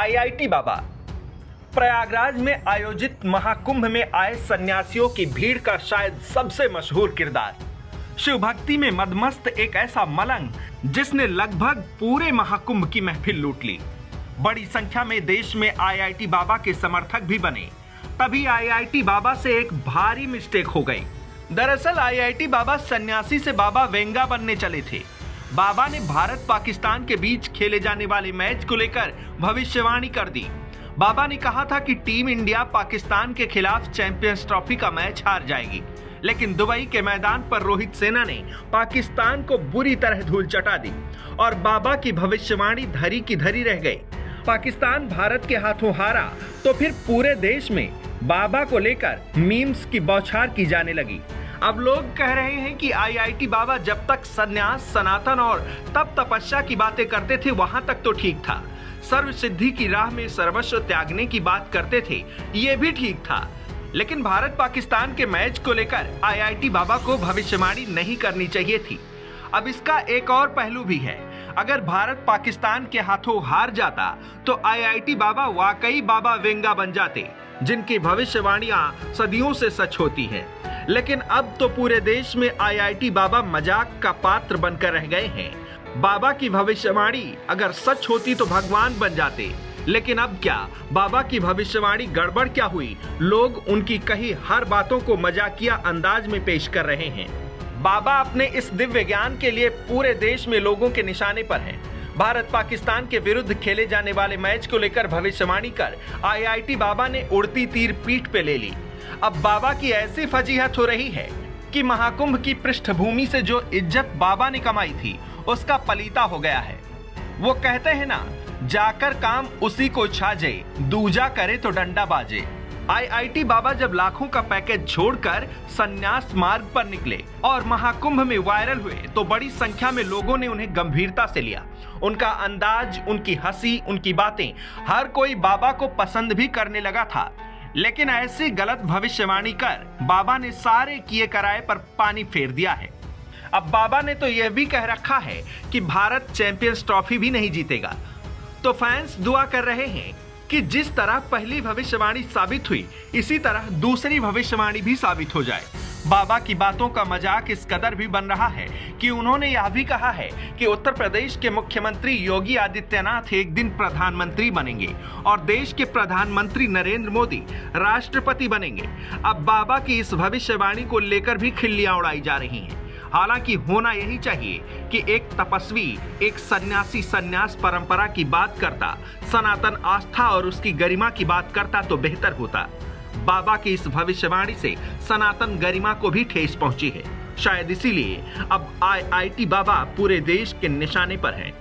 IIT बाबा। प्रयागराज में आयोजित महाकुंभ में आए सन्यासियों की भीड़ का शायद सबसे मशहूर किरदार। शिव भक्ति में मदमस्त एक ऐसा मलंग जिसने लगभग पूरे महाकुंभ की महफिल लूट ली। बड़ी संख्या में देश में आईआईटी बाबा के समर्थक भी बने। तभी आईआईटी बाबा से एक भारी मिस्टेक हो गई। दरअसल आईआईटी बाबा सन्यासी से बाबा वेंगा बनने चले थे। बाबा ने भारत पाकिस्तान के बीच खेले जाने वाले मैच को लेकर भविष्यवाणी कर दी। बाबा ने कहा था कि टीम इंडिया पाकिस्तान के खिलाफ चैंपियंस ट्रॉफी का मैच हार जाएगी, लेकिन दुबई के मैदान पर रोहित सेना ने पाकिस्तान को बुरी तरह धूल चटा दी और बाबा की भविष्यवाणी धरी की धरी रह गई। पाकिस्तान भारत के हाथों हारा तो फिर पूरे देश में बाबा को लेकर मीम्स की बौछार की जाने लगी। अब लोग कह रहे हैं कि आईआईटी बाबा जब तक सन्यास, सनातन और तप तपस्या की बातें करते थे वहां तक तो ठीक था। सर्व सिद्धि की राह में सर्वस्व त्यागने की बात करते थे, ये भी ठीक था। लेकिन भारत पाकिस्तान के मैच को लेकर आईआईटी बाबा को भविष्यवाणी नहीं करनी चाहिए थी। अब इसका एक और पहलू भी है। अगर भारत पाकिस्तान के हाथों हार जाता तो आईआईटी बाबा वाकई बाबा वेंगा बन जाते, जिनकी भविष्यवाणियां सदियों से सच होती हैं। लेकिन अब तो पूरे देश में आईआईटी बाबा मजाक का पात्र बनकर रह गए हैं। बाबा की भविष्यवाणी अगर सच होती तो भगवान बन जाते, लेकिन अब क्या, बाबा की भविष्यवाणी गड़बड़ क्या हुई? लोग उनकी कही हर बातों को मजाकिया अंदाज में पेश कर रहे हैं। बाबा अपने इस दिव्य ज्ञान के लिए पूरे देश में लोगों के निशाने पर हैं। भारत पाकिस्तान के विरुद्ध खेले जाने वाले मैच को लेकर भविष्यवाणी कर आईआईटी बाबा ने उड़ती तीर पीठ पे ले ली। अब बाबा की ऐसी फजीहत हो रही है कि महाकुंभ की पृष्ठभूमि से जो इज्जत बाबा ने कमाई थी उसका पलीता हो गया है। वो कहते हैं ना, जाकर काम उसी को छाजे, दूजा करे तो डंडा बाजे। आईआईटी बाबा जब लाखों का पैकेज छोड़कर संन्यास मार्ग पर निकले और महाकुंभ में वायरल हुए तो बड़ी संख्या में लोगों ने उन्हें गंभीरता से लिया। उनका अंदाज, उनकी हंसी, उनकी बातें, हर कोई बाबा को पसंद भी करने लगा था। लेकिन ऐसी गलत भविष्यवाणी कर बाबा ने सारे किए कराए पर पानी फेर दिया है। अब बाबा ने तो यह भी कह रखा है कि भारत चैंपियंस ट्रॉफी भी नहीं जीतेगा। तो फैंस दुआ कर रहे हैं कि जिस तरह पहली भविष्यवाणी साबित हुई, इसी तरह दूसरी भविष्यवाणी भी साबित हो जाए। बाबा की बातों का मजाक इस कदर भी बन रहा है कि उन्होंने यह भी कहा है कि उत्तर प्रदेश के मुख्यमंत्री योगी आदित्यनाथ एक दिन प्रधानमंत्री बनेंगे और देश के प्रधानमंत्री नरेंद्र मोदी राष्ट्रपति बनेंगे। अब बाबा की इस भविष्यवाणी को लेकर भी खिल्लियां उड़ाई जा रही हैं। हालांकि होना यही चाहिए कि एक तपस्वी, एक सन्यासी सन्यास परंपरा की बात करता, सनातन आस्था और उसकी गरिमा की बात करता तो बेहतर होता। बाबा की इस भविष्यवाणी से सनातन गरिमा को भी ठेस पहुंची है। शायद इसीलिए अब आईआईटी बाबा पूरे देश के निशाने पर हैं।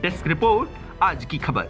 डेस्क रिपोर्ट, आज की खबर।